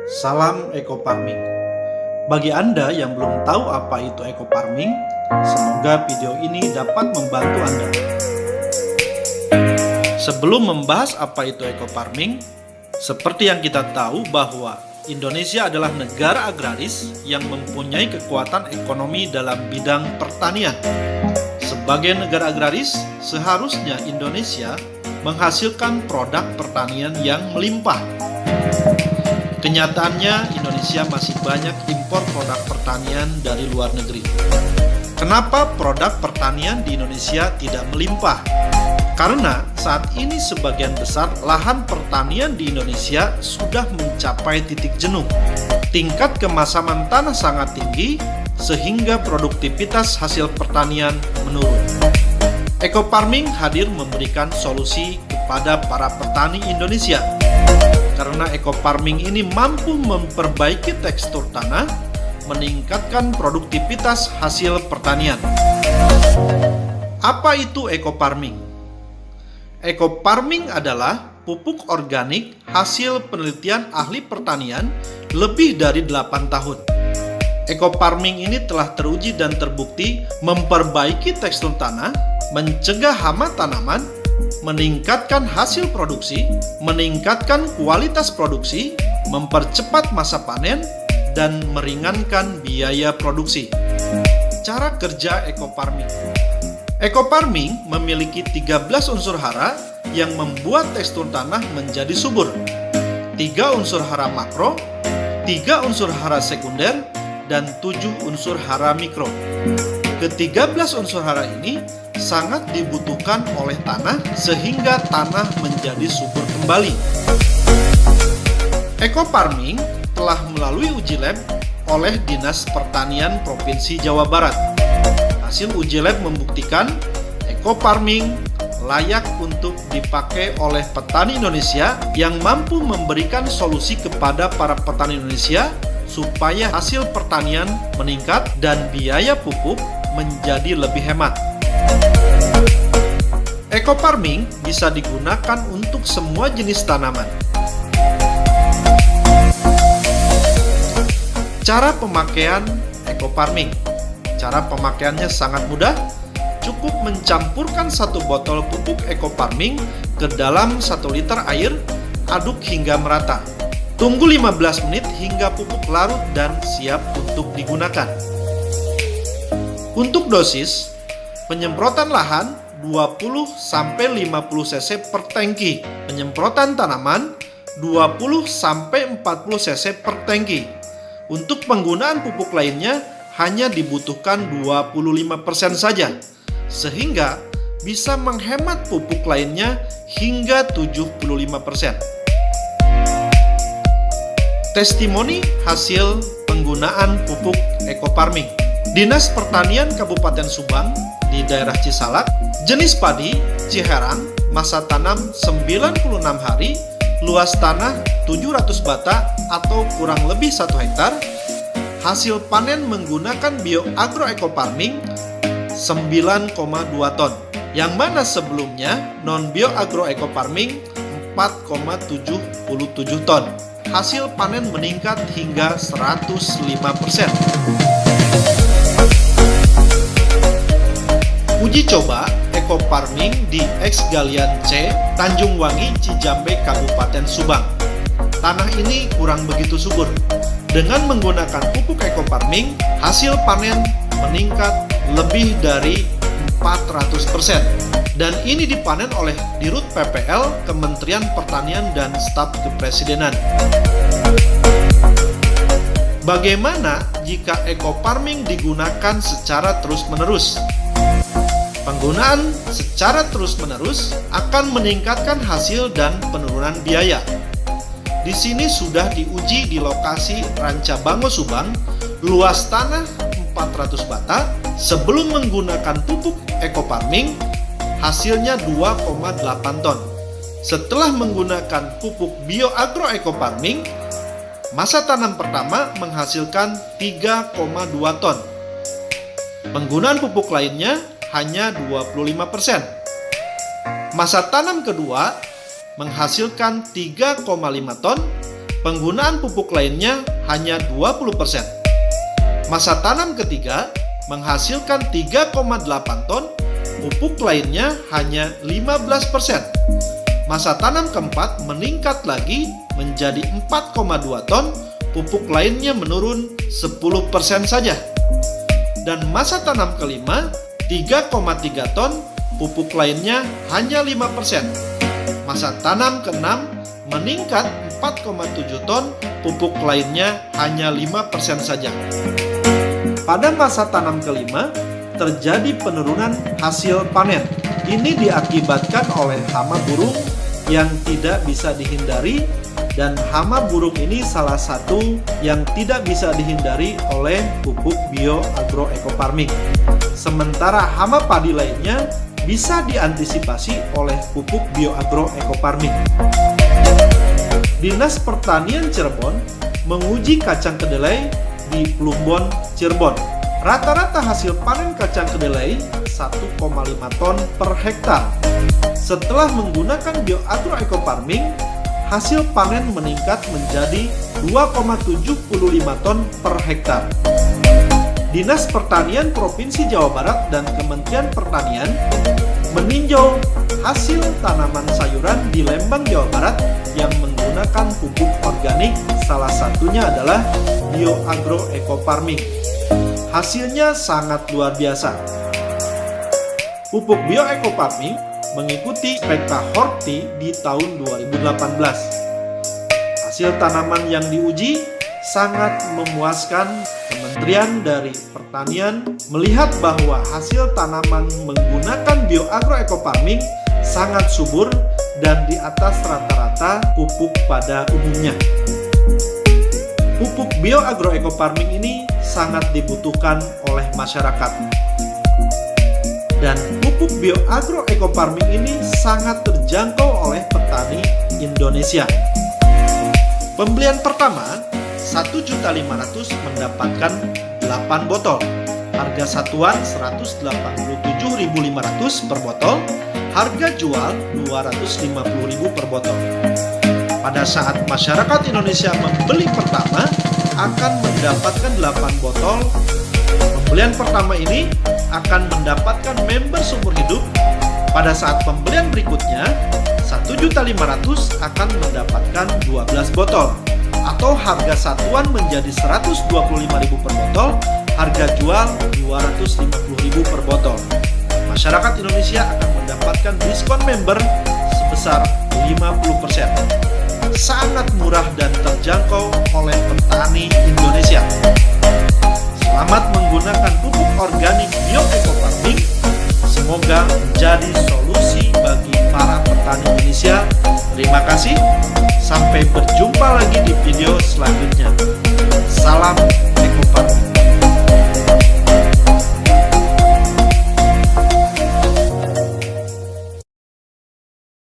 Salam Eco Farming. Bagi Anda yang belum tahu apa itu Eco Farming, semoga video ini dapat membantu Anda. Sebelum membahas apa itu Eco Farming, seperti yang kita tahu bahwa Indonesia adalah negara agraris yang mempunyai kekuatan ekonomi dalam bidang pertanian. Sebagai negara agraris, seharusnya Indonesia menghasilkan produk pertanian yang melimpah. Kenyataannya, Indonesia masih banyak impor produk pertanian dari luar negeri. Kenapa produk pertanian di Indonesia tidak melimpah? Karena saat ini sebagian besar lahan pertanian di Indonesia sudah mencapai titik jenuh. Tingkat kemasaman tanah sangat tinggi, sehingga produktivitas hasil pertanian menurun. Eco Farming hadir memberikan solusi kepada para petani Indonesia. Karena Eco Farming ini mampu memperbaiki tekstur tanah, meningkatkan produktivitas hasil pertanian. Apa itu Eco Farming? Eco Farming adalah pupuk organik hasil penelitian ahli pertanian lebih dari 8 tahun. Eco Farming ini telah teruji dan terbukti memperbaiki tekstur tanah, mencegah hama tanaman, meningkatkan hasil produksi, meningkatkan kualitas produksi, mempercepat masa panen, dan meringankan biaya produksi. Cara kerja Eco Farming. Eco Farming memiliki 13 unsur hara yang membuat tekstur tanah menjadi subur. 3 unsur hara makro, 3 unsur hara sekunder, dan 7 unsur hara mikro. Ke-13 unsur hara ini sangat dibutuhkan oleh tanah sehingga tanah menjadi subur kembali. Eco Farming telah melalui uji lab oleh Dinas Pertanian Provinsi Jawa Barat. Hasil uji lab membuktikan Eco Farming layak untuk dipakai oleh petani Indonesia yang mampu memberikan solusi kepada para petani Indonesia supaya hasil pertanian meningkat dan biaya pupuk menjadi lebih hemat. Eco Farming bisa digunakan untuk semua jenis tanaman. Cara pemakaian Eco Farming. Cara pemakaiannya sangat mudah. Cukup mencampurkan 1 botol pupuk Eco Farming ke dalam 1 liter air, aduk hingga merata. Tunggu 15 menit hingga pupuk larut dan siap untuk digunakan. Untuk dosis, penyemprotan lahan 20-50 cc per tangki, penyemprotan tanaman 20-40 cc per tangki. Untuk penggunaan pupuk lainnya hanya dibutuhkan 25% saja, sehingga bisa menghemat pupuk lainnya hingga 75%. Testimoni hasil penggunaan pupuk Eco Farming. Dinas Pertanian Kabupaten Subang di daerah Cisalak, jenis padi Ciherang, masa tanam 96 hari, luas tanah 700 bata atau kurang lebih 1 hektar, hasil panen menggunakan BioAgro Eco Farming 9,2 ton, yang mana sebelumnya non BioAgro Eco Farming 4,77 ton. Hasil panen meningkat hingga 105%. Uji coba Eco Farming di X Galian C, Tanjung Wangi, Cijambe, Kabupaten Subang. Tanah ini kurang begitu subur. Dengan menggunakan pupuk Eco Farming, hasil panen meningkat lebih dari 400%. Dan ini dipanen oleh Dirut PPL, Kementerian Pertanian dan Staf Kepresidenan. Bagaimana jika Eco Farming digunakan secara terus-menerus? Penggunaan secara terus-menerus akan meningkatkan hasil dan penurunan biaya. Di sini sudah diuji di lokasi Rancabango Subang, luas tanah 400 bata. Sebelum menggunakan pupuk Eco Farming, hasilnya 2,8 ton. Setelah menggunakan pupuk BioAgro Eco Farming, masa tanam pertama menghasilkan 3,2 ton. Penggunaan pupuk lainnya hanya 25%. Masa tanam kedua menghasilkan 3,5 ton Penggunaan pupuk lainnya hanya 20%. Masa tanam ketiga menghasilkan 3,8 ton, pupuk lainnya hanya 15%. Masa tanam keempat meningkat lagi menjadi 4,2 ton, pupuk lainnya menurun 10% saja. Dan masa tanam kelima 3,3 ton, pupuk lainnya hanya 5%. Masa tanam keenam meningkat 4,7 ton, pupuk lainnya hanya 5% saja. Pada masa tanam kelima, terjadi penurunan hasil panen. Ini diakibatkan oleh hama burung yang tidak bisa dihindari, dan hama burung ini salah satu yang tidak bisa dihindari oleh pupuk bioagroecofarming. Sementara hama padi lainnya bisa diantisipasi oleh pupuk bioagroecofarming. Dinas Pertanian Cirebon menguji kacang kedelai di Plumbon, Cirebon. Rata-rata hasil panen kacang kedelai 1,5 ton per hektar. Setelah menggunakan bioagroecofarming, hasil panen meningkat menjadi 2,75 ton per hektar. Dinas Pertanian Provinsi Jawa Barat dan Kementerian Pertanian meninjau hasil tanaman sayuran di Lembang, Jawa Barat yang menggunakan pupuk organik, salah satunya adalah bioagroecofarming. Hasilnya sangat luar biasa. Pupuk bioecofarming mengikuti Spekta Horti di tahun 2018. Hasil tanaman yang diuji sangat memuaskan. Kementerian dari Pertanian melihat bahwa hasil tanaman menggunakan bioagroecofarming sangat subur dan di atas rata-rata pupuk pada umumnya. Pupuk bioagroecofarming ini sangat dibutuhkan oleh masyarakat. Dan pupuk bioagroecofarming ini sangat terjangkau oleh petani Indonesia. Pembelian pertama 1.500.000 mendapatkan 8 botol. Harga satuan 187.500 per botol. Harga jual 250.000 per botol. Pada saat masyarakat Indonesia membeli pertama akan mendapatkan 8 botol. Pembelian pertama ini akan mendapatkan member seumur hidup. Pada saat pembelian berikutnya 1.500.000 akan mendapatkan 12 botol. Atau harga satuan menjadi 125.000 per botol, harga jual 250.000 per botol. Masyarakat Indonesia akan mendapatkan diskon member sebesar 50%. Sangat murah dan terjangkau oleh petani Indonesia. Selamat menggunakan pupuk organik bioecofarming. Semoga menjadi solusi bagi para petani Indonesia. Terima kasih. Sampai berjumpa lagi di video selanjutnya. Salam